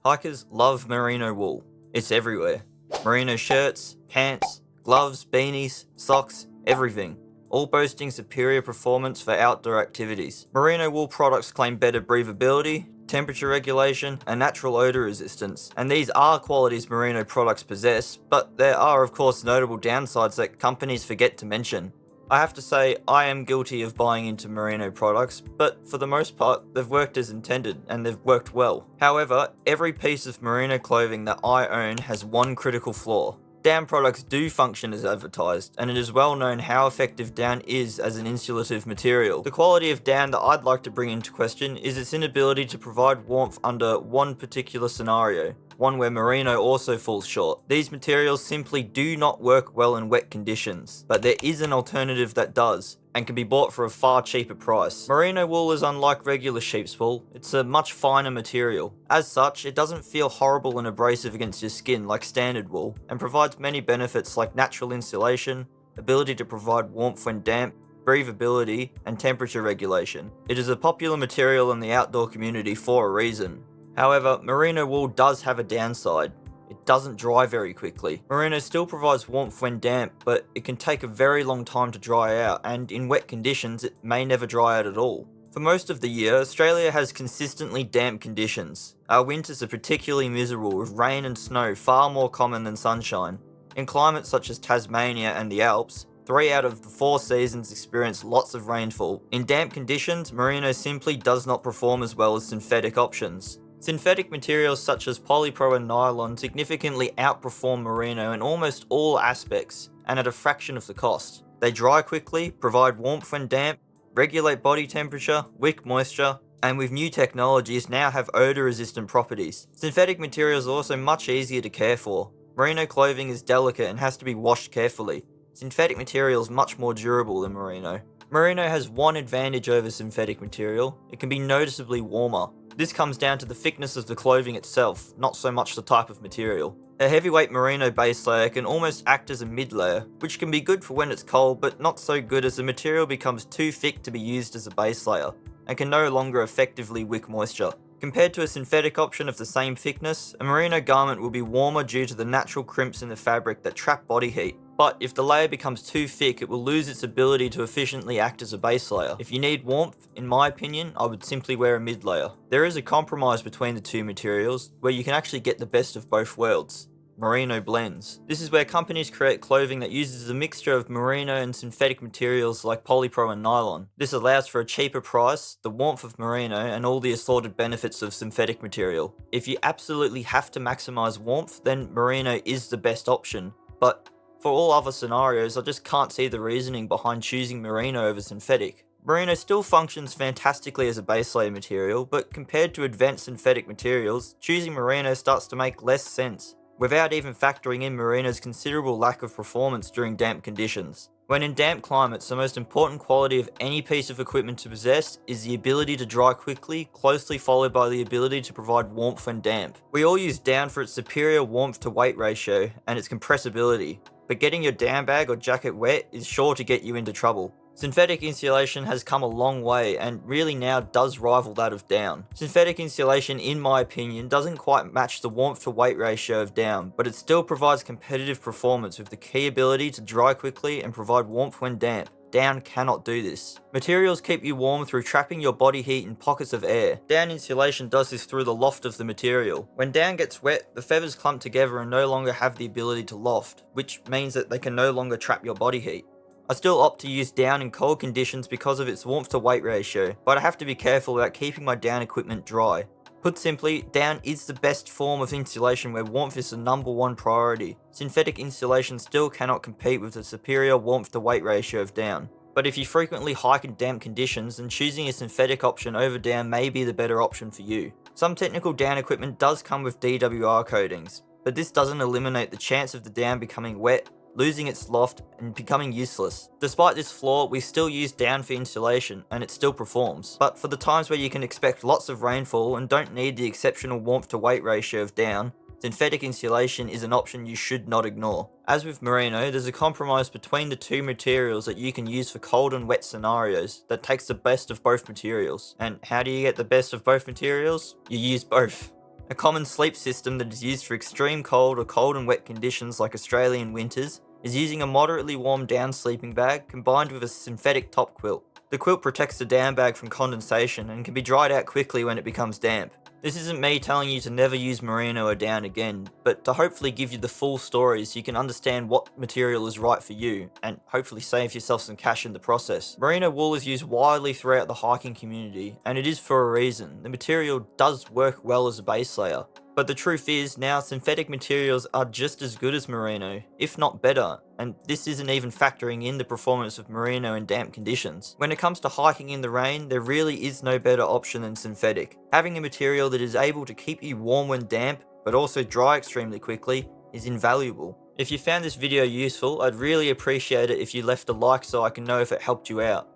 Hikers love merino wool. It's everywhere. Merino shirts, pants, gloves, beanies, socks, everything. All boasting superior performance for outdoor activities. Merino wool products claim better breathability, temperature regulation, and natural odor resistance, and these are qualities merino products possess, but there are of course notable downsides that companies forget to mention. I have to say, I am guilty of buying into merino products, but for the most part, they've worked as intended, and they've worked well. However, every piece of merino clothing that I own has one critical flaw. Down products do function as advertised, and it is well known how effective down is as an insulative material. The quality of down that I'd like to bring into question is its inability to provide warmth under one particular scenario, one where merino also falls short. These materials simply do not work well in wet conditions, but there is an alternative that does, and can be bought for a far cheaper price. Merino wool is unlike regular sheep's wool, it's a much finer material. As such, it doesn't feel horrible and abrasive against your skin like standard wool, and provides many benefits like natural insulation, ability to provide warmth when damp, breathability, and temperature regulation. It is a popular material in the outdoor community for a reason. However, merino wool does have a downside. It doesn't dry very quickly. Merino still provides warmth when damp, but it can take a very long time to dry out, and in wet conditions it may never dry out at all. For most of the year, Australia has consistently damp conditions. Our winters are particularly miserable, with rain and snow far more common than sunshine. In climates such as Tasmania and the Alps, 3 out of the 4 seasons experience lots of rainfall. In damp conditions, merino simply does not perform as well as synthetic options. Synthetic materials such as polypro and nylon significantly outperform merino in almost all aspects, and at a fraction of the cost. They dry quickly, provide warmth when damp, regulate body temperature, wick moisture, and with new technologies now have odor-resistant properties. Synthetic materials are also much easier to care for. Merino clothing is delicate and has to be washed carefully. Synthetic material is much more durable than merino. Merino has one advantage over synthetic material: it can be noticeably warmer. This comes down to the thickness of the clothing itself, not so much the type of material. A heavyweight merino base layer can almost act as a mid-layer, which can be good for when it's cold, but not so good as the material becomes too thick to be used as a base layer, and can no longer effectively wick moisture. Compared to a synthetic option of the same thickness, a merino garment will be warmer due to the natural crimps in the fabric that trap body heat. But if the layer becomes too thick, it will lose its ability to efficiently act as a base layer. If you need warmth, in my opinion, I would simply wear a mid layer. There is a compromise between the two materials, where you can actually get the best of both worlds: merino blends. This is where companies create clothing that uses a mixture of merino and synthetic materials like polypro and nylon. This allows for a cheaper price, the warmth of merino, and all the assorted benefits of synthetic material. If you absolutely have to maximize warmth, then merino is the best option, but for all other scenarios, I just can't see the reasoning behind choosing merino over synthetic. Merino still functions fantastically as a base layer material, but compared to advanced synthetic materials, choosing merino starts to make less sense, without even factoring in merino's considerable lack of performance during damp conditions. When in damp climates, the most important quality of any piece of equipment to possess is the ability to dry quickly, closely followed by the ability to provide warmth when damp. We all use down for its superior warmth to weight ratio and its compressibility, but getting your down bag or jacket wet is sure to get you into trouble. Synthetic insulation has come a long way and really now does rival that of down. Synthetic insulation, in my opinion, doesn't quite match the warmth to weight ratio of down, but it still provides competitive performance with the key ability to dry quickly and provide warmth when damp. Down cannot do this. Materials keep you warm through trapping your body heat in pockets of air. Down insulation does this through the loft of the material. When down gets wet, the feathers clump together and no longer have the ability to loft, which means that they can no longer trap your body heat. I still opt to use down in cold conditions because of its warmth to weight ratio, but I have to be careful about keeping my down equipment dry. Put simply, down is the best form of insulation where warmth is the #1 priority. Synthetic insulation still cannot compete with the superior warmth to weight ratio of down. But if you frequently hike in damp conditions, then choosing a synthetic option over down may be the better option for you. Some technical down equipment does come with DWR coatings, but this doesn't eliminate the chance of the down becoming wet, losing its loft, and becoming useless. Despite this flaw, we still use down for insulation, and it still performs. But for the times where you can expect lots of rainfall and don't need the exceptional warmth to weight ratio of down, synthetic insulation is an option you should not ignore. As with merino, there's a compromise between the two materials that you can use for cold and wet scenarios that takes the best of both materials. And how do you get the best of both materials? You use both. A common sleep system that is used for extreme cold or cold and wet conditions like Australian winters is using a moderately warm down sleeping bag combined with a synthetic top quilt. The quilt protects the down bag from condensation and can be dried out quickly when it becomes damp. This isn't me telling you to never use merino or down again, but to hopefully give you the full story so you can understand what material is right for you, and hopefully save yourself some cash in the process. Merino wool is used widely throughout the hiking community, and it is for a reason. The material does work well as a base layer. But the truth is, now synthetic materials are just as good as merino, if not better, and this isn't even factoring in the performance of merino in damp conditions. When it comes to hiking in the rain, there really is no better option than synthetic. Having a material that is able to keep you warm when damp, but also dry extremely quickly, is invaluable. If you found this video useful, I'd really appreciate it if you left a like so I can know if it helped you out.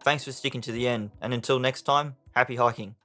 Thanks for sticking to the end, and until next time, happy hiking.